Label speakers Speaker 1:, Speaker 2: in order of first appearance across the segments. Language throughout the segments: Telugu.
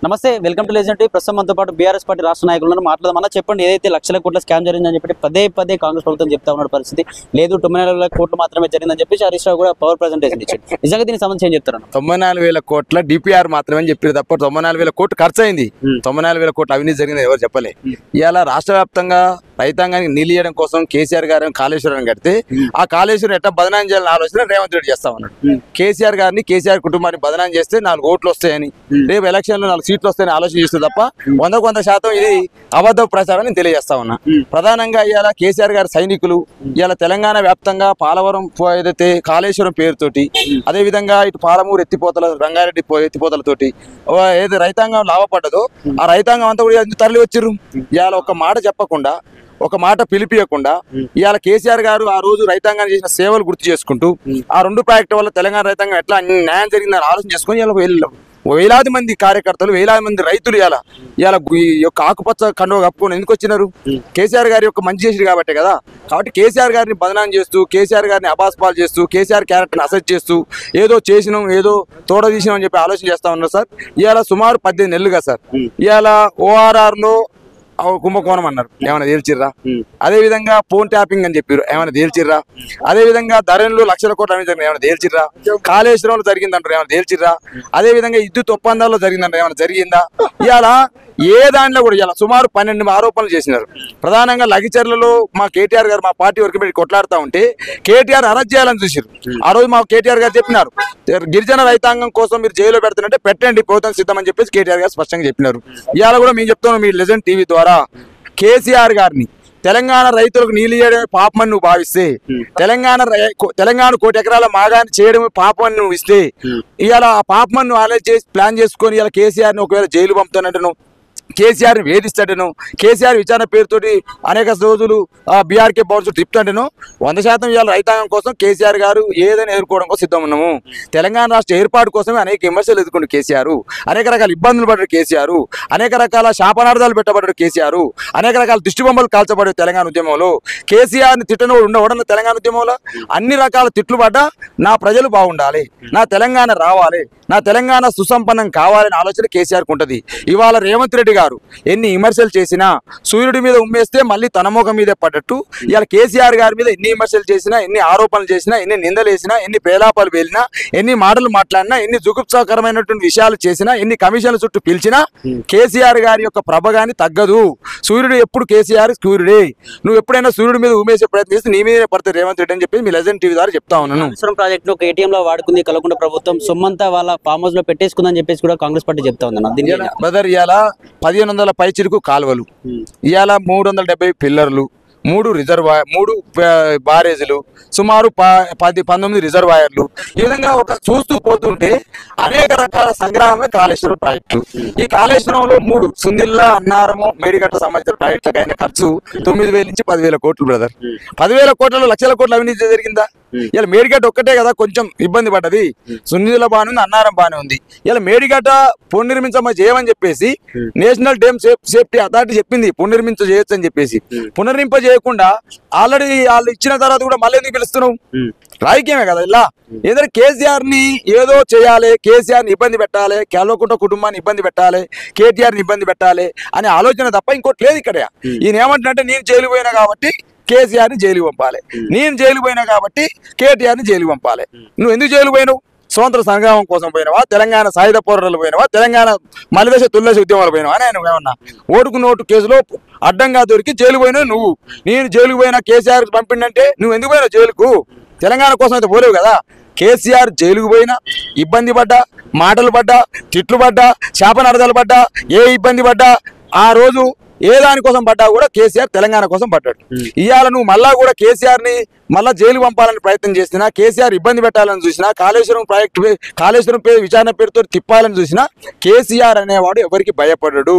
Speaker 1: నమస్తే, వెల్కమ్ టు లెజెండ్ టీవీ. ప్రస్తుతం మనతో పాటు బీఆర్ఎస్ పార్టీ రాష్ట్ర నాయకులను మాట్లాడదామన్నా. చెప్పండి, ఏదైతే లక్షల కోట్ల స్కామ్ జరిగిందని చెప్పి పదే కాంగ్రెస్ ప్రభుత్వం చెప్తా ఉన్న పరిస్థితి లేదు, 94,000 కోట్లు మాత్రమే జరిగిందని చెప్పి హరీష్ రావు కూడా పవర్ ప్రెజెంటేషన్ ఇచ్చారు. నిజంగా దీనికి సంబంధించి ఏం చెప్తారు?
Speaker 2: 94,000 కోట్ల డిపిఆర్ మాత్రమే చెప్పారు తప్ప 94,000 కోట్లు ఖర్చు అయింది. 94,000 కోట్ల అవినీతి జరిగింది ఎవరు చెప్పలే. ఇవాళ రాష్ట్ర వ్యాప్తంగా రైతాంగానికి నీళ్ళు ఇవ్వడం కోసం కేసీఆర్ గారు కాళేశ్వరం కడితే ఆ కాళేశ్వరం ఎట్లా బదనాం చేయాలని ఆలోచన రేవంత్ రెడ్డి చేస్తా ఉన్నాడు. కేసీఆర్ గారిని కేసీఆర్ కుటుంబాన్ని బదనాం చేస్తే 4 ఓట్లు వస్తాయని, రేపు ఎలక్షన్ లో 4 సీట్లు వస్తాయని ఆలోచన చేస్తే తప్ప 100% ఇది అబద్ధ ప్రచారం నేను తెలియజేస్తా ఉన్నా. ప్రధానంగా ఇవాళ కేసీఆర్ గారి సైనికులు ఇవాళ తెలంగాణ వ్యాప్తంగా పాలవరం ఏదైతే కాళేశ్వరం పేరుతోటి, అదే విధంగా ఇటు పాలమూరు ఎత్తిపోతల రంగారెడ్డి ఎత్తిపోతలతోటి ఏదైతే రైతాంగం లాభపడ్డదో ఆ రైతాంగం అంతా కూడా ఎందుకు తరలి వచ్చిర్రు. ఇవాళ ఒక మాట చెప్పకుండా, ఒక మాట పిలిపియకుండా ఇవాళ కేసీఆర్ గారు ఆ రోజు రైతాంగాన్ని చేసిన సేవలు గుర్తు చేసుకుంటూ ఆ 2 ప్రాజెక్టుల వల్ల తెలంగాణ రైతాంగం ఎట్లా న్యాయం జరిగిందని ఆలోచన చేసుకుని ఇలా వేలాది మంది కార్యకర్తలు, వేలాది మంది రైతులు ఇవాళ ఈ యొక్క ఆకుపచ్చ కండువ కప్పుకొని ఎందుకు వచ్చినారు? కేసీఆర్ గారి యొక్క మంచి చేసిరు కాబట్టే కదా. కాబట్టి కేసీఆర్ గారిని బదనాం చేస్తూ, కేసీఆర్ గారిని అబాస్పాలు చేస్తూ, కేసీఆర్ క్యారెక్టర్ని అసెస్ చేస్తూ ఏదో చేసినాం, ఏదో తోడ తీసినాం అని చెప్పి ఆలోచన చేస్తా ఉన్నారు సార్. ఇవాళ సుమారు 18 నెలలుగా సార్ ఇవాళ ఓఆర్ఆర్లో కుంభకోణం అన్నారు, ఏమైనా తేల్చిర్రా? అదే విధంగా ఫోన్ ట్యాపింగ్ అని చెప్పారు, ఏమైనా తేల్చిర్రా? అదే విధంగా ధరలు లక్షల కోట్ల అవినీతి ఏమైనా తేల్చిర్రా? కాళేశ్వరంలో జరిగిందంటారు, ఏమైనా తేల్చిర్రా? అదే విధంగా విద్యుత్ ఒప్పందాల్లో జరిగిందంటారు, ఏమైనా జరిగిందా? ఇవాళ ఏ దాంట్లో కూడా ఇలా సుమారు 12 ఆరోపణలు చేసినారు. ప్రధానంగా లగిచర్లలో మా కేటీఆర్ గారు మా పార్టీ వరకు పెట్టి కొట్లాడుతూ ఉంటే కేటీఆర్ అరెస్ట్ చేయాలని చూసారు. ఆ రోజు మా కేటీఆర్ గారు చెప్పినారు, గిరిజన రైతాంగం కోసం మీరు జైల్లో పెడుతుంటే పెట్టండి, ప్రభుత్వం సిద్ధమని చెప్పేసి కేటీఆర్ గారు స్పష్టంగా చెప్పినారు. ఇవాళ కూడా మేము చెప్తున్నాం మీ లెజెండ్ టీవీ ద్వారా, కేసీఆర్ గారిని తెలంగాణ రైతులకు నీళ్ళు ఇవ్వడమే పాపమని నువ్వు భావిస్తే, తెలంగాణ 1 కోటి ఎకరాల మాగాన్ని చేయడమే పాపమని నువ్వు ఇస్తే, ఇవాళ ఆ పాపమని నువ్వు ఆలోచన చేసి ప్లాన్ చేసుకొని ఇలా కేసీఆర్ని ఒకవేళ జైలు పంపుతానంటను, కేసీఆర్ని వేధిస్తాడను, కేసీఆర్ విచారణ పేరుతోటి అనేక రోజులు బీఆర్కే బౌన్స్ తిప్పుతాడను, 100% ఇవాళ రైతాంగం కోసం కేసీఆర్ గారు ఏదైనా ఎదుర్కోవడం కోసం సిద్ధం ఉన్నాము. తెలంగాణ రాష్ట్ర ఏర్పాటు కోసమే అనేక విమర్శలు ఎదుర్కొంటు కేసీఆర్, అనేక రకాల ఇబ్బందులు పడ్డాడు కేసీఆర్, అనేక రకాల శాపనార్థాలు పెట్టబడ్డాడు కేసీఆర్, అనేక రకాల దిష్టి బొమ్మలు కాల్చబడ్డాడు తెలంగాణ ఉద్యమంలో. కేసీఆర్ని తిట్టను ఉండవడం తెలంగాణ ఉద్యమంలో అన్ని రకాల తిట్లు పడ్డా నా ప్రజలు బాగుండాలి, నా తెలంగాణ రావాలి, నా తెలంగాణ సుసంపన్నం కావాలనే ఆలోచన కేసీఆర్కి ఉంటుంది. ఇవాళ రేవంత్ రెడ్డి గారు ఎన్ని విమర్శలు చేసినా సూర్యుడి మీద ఉమ్మేస్తే మళ్ళీ తన ముఖం మీదే పడ్డట్టు ఇవాళ కేసీఆర్ గారి మీద ఎన్ని విమర్శలు చేసినా, ఎన్ని ఆరోపణలు చేసినా, ఎన్ని నిందలు వేసినా, ఎన్ని పేలాపాలు వేలినా, ఎన్ని మాటలు మాట్లాడినా, ఎన్ని జుగుప్సాకరమైనటువంటి విషయాలు చేసినా, ఎన్ని కమిషన్ల చుట్టూ పిలిచినా కేసీఆర్ గారి యొక్క ప్రభగాని తగ్గదు. సూర్యుడు ఎప్పుడు కేసీఆర్ సూర్యుడే. నువ్వు ఎప్పుడైనా సూర్యుడి మీద ఉమ్మేసే ప్రయత్నం చేస్తే నీ మీదే పడుతుంది రేవంత్ రెడ్డి అని చెప్పి మీ లెజెండ్ టీవీ ద్వారా చెప్తా ఉన్నాను.
Speaker 1: ప్రాజెక్ట్ ఒక ATM లో వాడుకుంది కలవకుండా ప్రభుత్వం, సొమ్మంతా వాళ్ళ ఫామ్ హౌస్ లో పెట్టేసుకుందని చెప్పేసి కూడా కాంగ్రెస్ పార్టీ చెప్తా ఉంది.
Speaker 2: బ్రదర్, ఇవాళ 1500 పైచిరుకు కాలువలు, ఇవాళ 370 పిల్లర్లు, 3 బారేజీలు, సుమారు 19 రిజర్వాయర్లు, ఈ విధంగా ఒక చూస్తూ పోతుంటే అనేక రకాల సంగ్రహమే కాళేశ్వరం ప్రాజెక్టు. ఈ కాళేశ్వరంలో 3 సుందిల్లా, అన్నారము, మేడిగట్ట సంబంధించిన ప్రాజెక్టులకు అయిన ఖర్చు 9,000 నుంచి 10,000 కోట్లు బ్రదర్. 10,000 కోట్లలో లక్షల కోట్ల అవినీతి జరిగిందా? ఇలా మేడిగడ్డ ఒక్కటే కదా కొంచెం ఇబ్బంది పడ్డది, సున్నిల బానే ఉంది, అన్నారం బానే ఉంది. ఇలా మేడిగడ్డ పునర్నిర్మించమని చేయమని చెప్పేసి నేషనల్ డ్యామ్ సేఫ్టీ అథారిటీ చెప్పింది పునర్నిర్మించ చేయొచ్చు అని చెప్పేసి. పునర్నింప చేయకుండా ఆల్రెడీ వాళ్ళు ఇచ్చిన తర్వాత కూడా మళ్ళీ ఎందుకు పిలుస్తున్నావు? రాజకీయమే కదా ఇలా. ఏదైనా కేసీఆర్ ని ఏదో చేయాలి, కేసీఆర్ ని ఇబ్బంది పెట్టాలి, కేలవకుంట కుటుంబాన్ని ఇబ్బంది పెట్టాలి, కేటీఆర్ ని ఇబ్బంది పెట్టాలి అనే ఆలోచన తప్ప ఇంకోటి లేదు ఇక్కడ. ఈయన ఏమంటున్నట్టే నేను జైలు పోయినా కాబట్టి కేసీఆర్ ని జైలు పంపాలి, నేను జైలు పోయినా కాబట్టి కేటీఆర్ ని జైలు పంపాలి. నువ్వు ఎందుకు జైలు పోయినావు? స్వతంత్ర సంగ్రామం కోసం పోయినావా? తెలంగాణ సాయుధ పోరాటాలు పోయినావా? తెలంగాణ మలిదశ తుల్లశ ఉద్యమాలు పోయినావా? నేను ఏమన్నా ఓటుకు నోటు కేసులో అడ్డంగా దొరికి జైలు పోయినావు నువ్వు. నేను జైలుకు పోయినా కేసీఆర్ పంపిండంటే నువ్వు ఎందుకు పోయినావు జైలుకు? తెలంగాణ కోసం అయితే పోలేవు కదా. కేసీఆర్ జైలుకు పోయినా ఇబ్బంది పడ్డా, మాటలు పడ్డా, తిట్లు పడ్డా, శాపనార్థాలు పడ్డా, ఏ ఇబ్బంది పడ్డా, ఆ రోజు ఏ దానికోసం పడ్డా కూడా కేసీఆర్ తెలంగాణ కోసం పడ్డాడు. ఇవాళ నువ్వు మళ్ళా కూడా కేసీఆర్ ని మళ్ళా జైలు పంపాలని ప్రయత్నం చేసినా, కేసీఆర్ ఇబ్బంది పెట్టాలని చూసినా, కాళేశ్వరం పేరు విచారణ పేరుతో తిప్పాలని చూసినా కేసీఆర్ అనేవాడు ఎవరికి భయపడ్డాడు.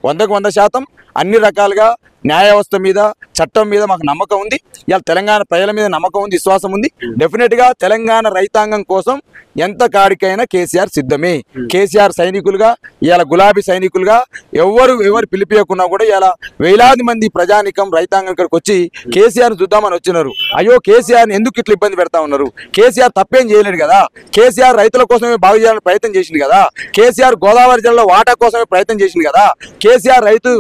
Speaker 2: 100% అన్ని రకాలుగా న్యాయ వ్యవస్థ మీద చట్టం మీద మాకు నమ్మకం ఉంది. ఇవాళ తెలంగాణ ప్రజల మీద నమ్మకం ఉంది, విశ్వాసం ఉంది. డెఫినెట్గా తెలంగాణ రైతాంగం కోసం ఎంత కాడికైనా కేసీఆర్ సిద్ధమే. కేసీఆర్ సైనికులుగా ఇవాళ గులాబీ సైనికులుగా ఎవరు పిలిపియకున్నా కూడా ఇవాళ వేలాది మంది ప్రజానికం రైతాంగం ఇక్కడికి వచ్చి కేసీఆర్ చూద్దామని వచ్చినారు. అయ్యో కేసీఆర్ని ఎందుకు ఇట్లా ఇబ్బంది పెడతా ఉన్నారు? కేసీఆర్ తప్పేం చేయలేడు కదా. కేసీఆర్ రైతుల కోసమే బాగు చేయాలని ప్రయత్నం చేసింది కదా. కేసీఆర్ గోదావరి జిల్లాలో వాటా కోసమే ప్రయత్నం చేసింది కదా. కేసీఆర్ రైతు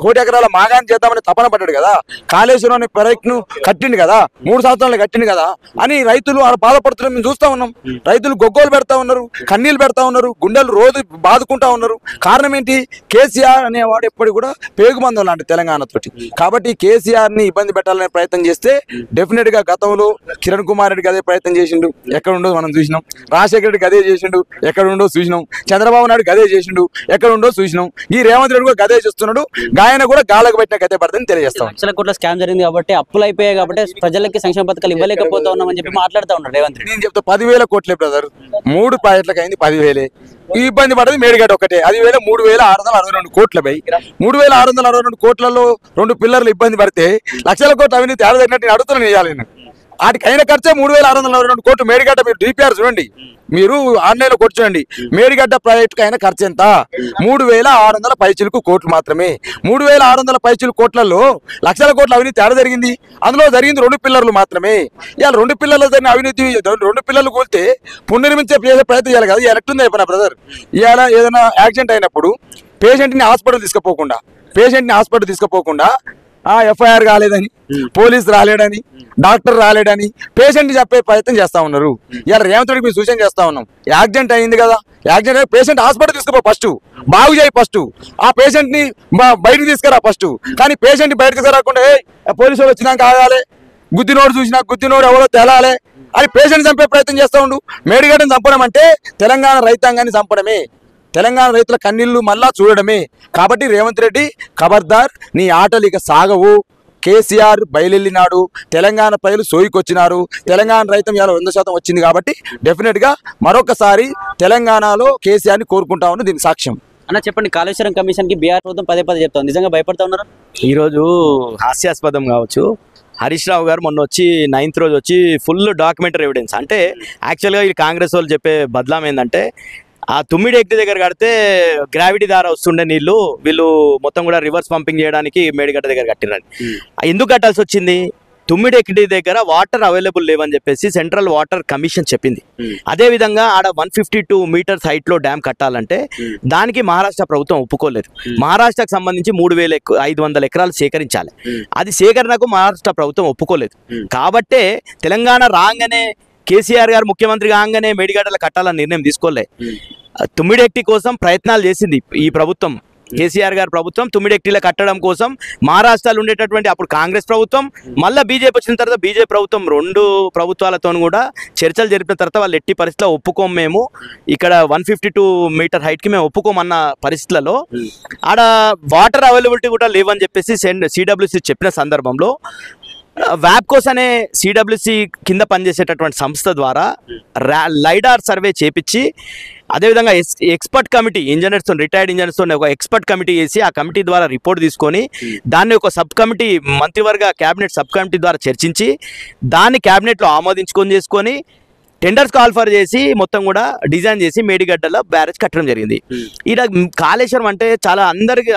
Speaker 2: కోటి ఎకరాల మాగాన్ని చేద్దామని తపన పడ్డాడు కదా. కాళేశ్వరం అనే ప్రాజెక్టును కట్టిండు కదా, 3 సంవత్సరాలు కట్టిండు కదా అని రైతులు బాధపడుతున్నారు. మేము చూస్తా ఉన్నాం. రైతులు గొగ్గోలు పెడతా ఉన్నారు, కన్నీళ్ళు పెడతా ఉన్నారు, గుండెలు రోజు బాదుకుంటా ఉన్నారు. కారణం ఏంటి? కేసీఆర్ అనేవాడు ఎప్పటికి కూడా పేగుబంధం లాంటి తెలంగాణతోటి. కాబట్టి కేసీఆర్ ని ఇబ్బంది పెట్టాలనే ప్రయత్నం చేస్తే డెఫినెట్ గా గతంలో కిరణ్ కుమార్ రెడ్డికి అదే ప్రయత్నం చేసిండు, ఎక్కడ ఉండో మనం చూసినాం. రాజశేఖర రెడ్డికి అదే చేసిండు, ఎక్కడ ఉండో చూసినాం. చంద్రబాబు నాయుడుకి అదే చేసిండు, ఎక్కడ ఉండో చూసినాం. ఈ రేవంత్ రెడ్డి కూడా గదే చేస్తున్నాడు. గాయన కూడా గాలకు పెట్టిన గదే పడుతుంది తెలియజేస్తాం.
Speaker 1: లక్షల కోట్ల స్కామ్ జరిగింది కాబట్టి, అప్పులు అయిపోయాయి కాబట్టి ప్రజలకి సంక్షేమ పథకాలు ఇవ్వలేకపోతా ఉన్నామని చెప్పి మాట్లాడుతూ ఉన్నాడు రేవంత్ రెడ్డి.
Speaker 2: నేను చెప్తా 10,000 కోట్లే బ్రదర్, 3 ప్రాజెక్టులకు అయింది 10,000. ఈ ఇబ్బంది పడేది మేడిగడ్డ ఒకటే, అది 3,662 కోట్లపై 3,662 కోట్లలో 2 పిల్లర్లు ఇబ్బంది పడితే లక్షల కోట్ల అవినీతి ఆడదన్నట్టు నేను అడుగుతున్నాను. వేయాలి వాటికి అయిన ఖర్చే 3,662 కోట్లు. మేడిగడ్డ మీరు డిపిఆర్ చూడండి, మీరు ఆన్లైన్లో కొట్టి చూడండి. మేడిగడ్డ ప్రాజెక్టుకి అయిన ఖర్చు ఎంత? 3,600 పైచిలకు కోట్లు మాత్రమే. 3,600 పైచిలకు కోట్లలో లక్షల కోట్ల అవినీతి ఆడ జరిగింది. అందులో జరిగింది 2 పిల్లర్లు మాత్రమే. ఇవాళ 2 పిల్లర్లు జరిగిన అవినీతి, 2 పిల్లర్లు కూలితే పునర్నిర్మించే ప్రయత్నం చేయాలి కదా. ఇవాళ ఎట్లుంది అయిపోయినా బ్రదర్, ఇవాళ ఏదైనా యాక్సిడెంట్ అయినప్పుడు పేషెంట్ని హాస్పిటల్ తీసుకుపోకుండా ఎఫ్ఐఆర్ కాలేదని, పోలీసు రాలేడని, డాక్టర్ రాలేడని పేషెంట్ చెప్పే ప్రయత్నం చేస్తా ఉన్నారు. ఇలా రేవంత్ రెడ్డికి సూచన చేస్తా ఉన్నాం. యాక్సిడెంట్ అయింది కదా, యాక్సిడెంట్ పేషెంట్ హాస్పిటల్ తీసుకుపో, ఫస్ట్ బాగు చేయి, ఫస్ట్ ఆ పేషెంట్ ని బయటకు తీసుకురా ఫస్ట్. కానీ పేషెంట్ బయటకు తీసుకురాకుండా పోలీసు వాళ్ళు వచ్చినాక ఆగాలి, గుద్దినోడు చూసినా గుద్దినోడు ఎవరో తెలాలి అని పేషెంట్ చంపే ప్రయత్నం చేస్తా ఉండు. మేడిగడ్డను చంపడం అంటే తెలంగాణ రైతాంగాన్ని చంపడమే, తెలంగాణ రైతుల కన్నీళ్లు మళ్ళా చూడడమే. కాబట్టి రేవంత్ రెడ్డి ఖబర్దార్, నీ ఆటలు ఇక సాగవు. కేసీఆర్ బయలునాడు, తెలంగాణ ప్రజలు సోయికొచ్చినారు. తెలంగాణ రైతం ఇవాళ 100% వచ్చింది. కాబట్టి డెఫినెట్గా మరొకసారి తెలంగాణలో కేసీఆర్ని కోరుకుంటా ఉన్న దీనికి సాక్ష్యం.
Speaker 1: అన్న చెప్పండి, కాళేశ్వరం కమిషన్కి బీఆర్ ప్రభుత్వం పదే చెప్తాం, నిజంగా భయపడతా ఉన్నారు?
Speaker 3: ఈరోజు హాస్యాస్పదం కావచ్చు, హరీష్ రావు గారు మొన్న వచ్చి 9th రోజు వచ్చి ఫుల్ డాక్యుమెంటరీ ఎవిడెన్స్ అంటే యాక్చువల్గా ఈ కాంగ్రెస్ వాళ్ళు చెప్పే బదలాం ఏంటంటే ఆ తుమ్మిడి ఎక్టి దగ్గర కడితే గ్రావిటీ ద్వారా వస్తుండే నీళ్లు వీళ్ళు మొత్తం కూడా రివర్స్ పంపింగ్ చేయడానికి మేడిగడ్డ దగ్గర కట్టిరని. ఎందుకు కట్టాల్సి వచ్చింది? తుమ్మిడి ఎక్టి దగ్గర వాటర్ అవైలబుల్ లేవని చెప్పేసి సెంట్రల్ వాటర్ కమిషన్ చెప్పింది. అదే విధంగా ఆడ 152 మీటర్స్ హైట్ లో డ్యామ్ కట్టాలంటే దానికి మహారాష్ట్ర ప్రభుత్వం ఒప్పుకోలేదు. మహారాష్ట్రకు సంబంధించి 3,500 ఎకరాలు సేకరించాలి. అది సేకరణకు మహారాష్ట్ర ప్రభుత్వం ఒప్పుకోలేదు. కాబట్టే తెలంగాణ రాగానే కేసీఆర్ గారు ముఖ్యమంత్రి కాగానే మేడిగడ్డలు కట్టాలని నిర్ణయం తీసుకోలే. తుమ్మిడెక్టి కోసం ప్రయత్నాలు చేసింది ఈ ప్రభుత్వం, కేసీఆర్ గారి ప్రభుత్వం. తుమ్మిడెక్టిలో కట్టడం కోసం మహారాష్ట్రలో ఉండేటటువంటి అప్పుడు కాంగ్రెస్ ప్రభుత్వం, మళ్ళీ బీజేపీ వచ్చిన తర్వాత బీజేపీ ప్రభుత్వం, 2 ప్రభుత్వాలతో కూడా చర్చలు జరిపిన తర్వాత వాళ్ళు ఎట్టి పరిస్థితిలో ఒప్పుకోం, మేము ఇక్కడ 152 మీటర్ హైట్కి మేము ఒప్పుకోమన్న పరిస్థితులలో ఆడ వాటర్ అవైలబిలిటీ కూడా లేవని చెప్పేసి సిడబ్ల్యూసీ చెప్పిన సందర్భంలో వ్యాప్కోస్ అనే సిడబ్ల్యూసి కింద పనిచేసేటటువంటి సంస్థ ద్వారా లైడార్ సర్వే చేపించి అదేవిధంగా ఎక్స్పర్ట్ కమిటీ ఇంజనీర్స్తో, రిటైర్డ్ ఇంజనీర్స్తో ఒక ఎక్స్పర్ట్ కమిటీ చేసి ఆ కమిటీ ద్వారా రిపోర్ట్ తీసుకొని దాన్ని ఒక సబ్ కమిటీ, మంత్రివర్గ క్యాబినెట్ సబ్ కమిటీ ద్వారా చర్చించి దాన్ని క్యాబినెట్లో ఆమోదించుకొని చేసుకొని టెండర్స్ కాల్ఫర్ చేసి మొత్తం కూడా డిజైన్ చేసి మేడిగడ్డలో బ్యారేజ్ కట్టడం జరిగింది. ఇలా కాళేశ్వరం అంటే చాలా అందరికి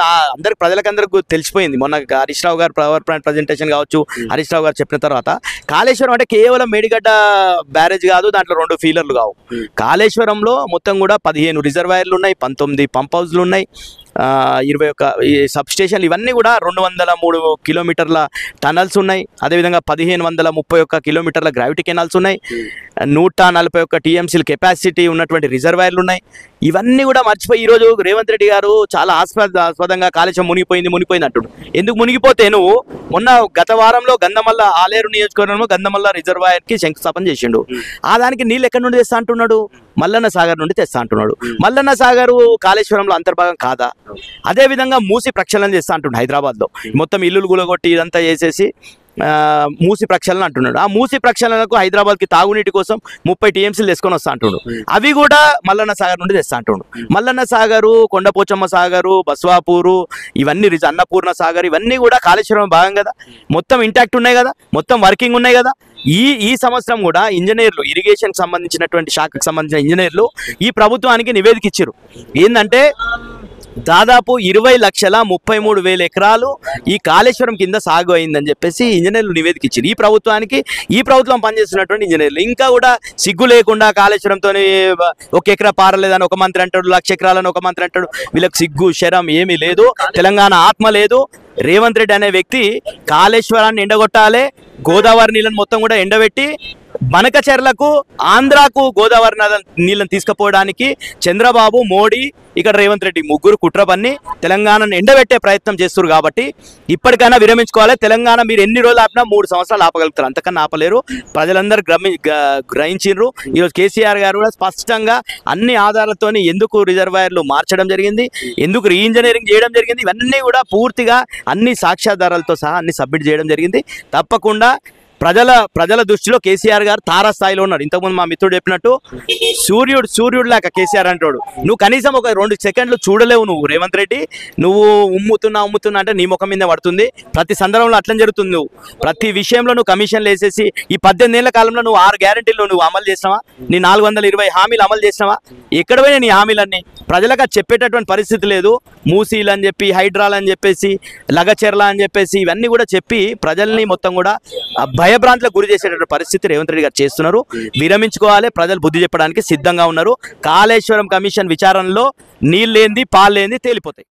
Speaker 3: ప్రజలకందరికి తెలిసిపోయింది. మొన్న హరీష్ రావు గారు పవర్ పాయింట్ ప్రజెంటేషన్ కావచ్చు, హరీష్ రావు గారు చెప్పిన తర్వాత కాళేశ్వరం అంటే కేవలం మేడిగడ్డ బ్యారేజ్ కాదు, దాంట్లో 2 ఫీలర్లు కావు. కాళేశ్వరంలో మొత్తం కూడా 15 రిజర్వాయర్లు ఉన్నాయి, 19 పంప్ హౌస్లు ఉన్నాయి, 21 సబ్ స్టేషన్లు, ఇవన్నీ కూడా 203 కిలోమీటర్ల టనల్స్ ఉన్నాయి. అదేవిధంగా 1531 కిలోమీటర్ల గ్రావిటీ కెనాల్స్ ఉన్నాయి, 141 టీఎంసీల కెపాసిటీ ఉన్నటువంటి రిజర్వాయర్లు ఉన్నాయి. ఇవన్నీ కూడా మర్చిపోయి ఈరోజు రేవంత్ రెడ్డి గారు చాలా ఆస్పదంగా కాళేశ్వరం మునిగిపోయింది అంటుడు. ఎందుకు మునిగిపోతే నువ్వు మొన్న గత వారంలో గంధమల్ల ఆలేరు నియోజకవర్గంలో గంధమల్ల రిజర్వాయర్కి శంకుస్థాపన చేసిండు. ఆ దానికి నీళ్ళు ఎక్కడి నుండి తెస్తా అంటున్నాడు? మల్లన్న సాగర్ నుండి తెస్తా అంటున్నాడు. మల్లన్న సాగరు కాళేశ్వరంలో అంతర్భాగం కాదా? అదే విధంగా మూసి ప్రక్షాళన చేస్తా అంటుండు హైదరాబాద్లో. మొత్తం ఇల్లులు గులగొట్టి ఇదంతా చేసేసి మూసి ప్రక్షాళన అంటున్నాడు. ఆ మూసి ప్రక్షాళనకు హైదరాబాద్కి తాగునీటి కోసం 30 టీఎంసీలు తెచ్చుకొని వస్తా అంటున్నాడు. అవి కూడా మల్లన్న సాగర్ నుండి తెస్తా అంటున్నాడు. మల్లన్న సాగరు, కొండపోచమ్మ సాగరు, బస్వాపూరు, ఇవన్నీ అన్నపూర్ణ సాగర్, ఇవన్నీ కూడా కాళేశ్వరం భాగం కదా, మొత్తం ఇంటాక్ట్ ఉన్నాయి కదా, మొత్తం వర్కింగ్ ఉన్నాయి కదా. ఈ సంవత్సరం కూడా ఇంజనీర్లు, ఇరిగేషన్ సంబంధించినటువంటి శాఖకు సంబంధించిన ఇంజనీర్లు ఈ ప్రభుత్వానికి నివేదిక ఇచ్చారు. ఏంటంటే దాదాపు 20,33,000 ఎకరాలు ఈ కాళేశ్వరం కింద సాగు అయిందని చెప్పేసి ఇంజనీర్లు నివేదిక ఇచ్చారు ఈ ప్రభుత్వానికి. ఈ ప్రభుత్వం పనిచేస్తున్నటువంటి ఇంజనీర్లు ఇంకా కూడా సిగ్గు లేకుండా కాళేశ్వరంతో 1 ఎకరా పారలేదని ఒక మంత్రి అంటాడు, 1,00,000 ఎకరాలని ఒక మంత్రి అంటాడు. వీళ్ళకి సిగ్గు శరం ఏమీ లేదు, తెలంగాణ ఆత్మ లేదు. రేవంత్ రెడ్డి అనే వ్యక్తి కాళేశ్వరాన్ని ఎండగొట్టాలి, గోదావరి నీళ్ళని మొత్తం కూడా ఎండబెట్టి బనకచెర్లకు, ఆంధ్రాకు గోదావరి నీళ్ళని తీసుకుపోవడానికి చంద్రబాబు, మోడీ, ఇక్కడ రేవంత్ రెడ్డి ముగ్గురు కుట్ర పన్ని తెలంగాణను ఎండబెట్టే ప్రయత్నం చేస్తారు. కాబట్టి ఇప్పటికైనా విరమించుకోవాలి. తెలంగాణ మీరు ఎన్ని రోజులు ఆపినా 3 సంవత్సరాలు ఆపగలుగుతారు, అంతకన్నా ఆపలేరు. ప్రజలందరూ గ్రహించారు. ఈరోజు కేసీఆర్ గారు కూడా స్పష్టంగా అన్ని ఆధారాలతో ఎందుకు రిజర్వాయర్లు మార్చడం జరిగింది, ఎందుకు రీఇంజనీరింగ్ చేయడం జరిగింది, ఇవన్నీ కూడా పూర్తిగా అన్ని సాక్ష్యాధారాలతో సహా అన్ని సబ్మిట్ చేయడం జరిగింది. తప్పకుండా ప్రజల దృష్టిలో కేసీఆర్ గారు తారాస్థాయిలో ఉన్నాడు. ఇంతకుముందు మా మిత్రుడు చెప్పినట్టు సూర్యుడు లాగా కేసీఆర్ అంటాడు. నువ్వు కనీసం ఒక 2 సెకండ్లు చూడలేవు. నువ్వు రేవంత్ రెడ్డి నువ్వు ఉమ్ముతున్నా అంటే నీ ముఖం మీద పడుతుంది. ప్రతి సందర్భంలో అట్లా జరుగుతుంది. నువ్వు ప్రతి విషయంలో నువ్వు కమిషన్లు వేసేసి ఈ 18 ఏళ్ల కాలంలో నువ్వు 6 గ్యారెంటీలు నువ్వు అమలు చేసినావా? నీ 420 హామీలు అమలు చేసినావా? ఎక్కడ పోయినా నీ హామీలన్నీ ప్రజలకు చెప్పేటటువంటి పరిస్థితి లేదు. మూసీలు అని చెప్పి, హైడ్రాలు అని చెప్పేసి, లగచెర్ల అని చెప్పేసి ఇవన్నీ కూడా చెప్పి ప్రజల్ని మొత్తం కూడా భయభ్రాంతులకు గురి చేసేటటువంటి పరిస్థితి రేవంత్ రెడ్డి గారు చేస్తున్నారు. విరమించుకోవాలి. ప్రజలు బుద్ధి చెప్పడానికి సిద్ధంగా ఉన్నారు. కాళేశ్వరం కమిషన్ విచారణలో నీళ్ళేంది పాలేంది తేలిపోతాయి.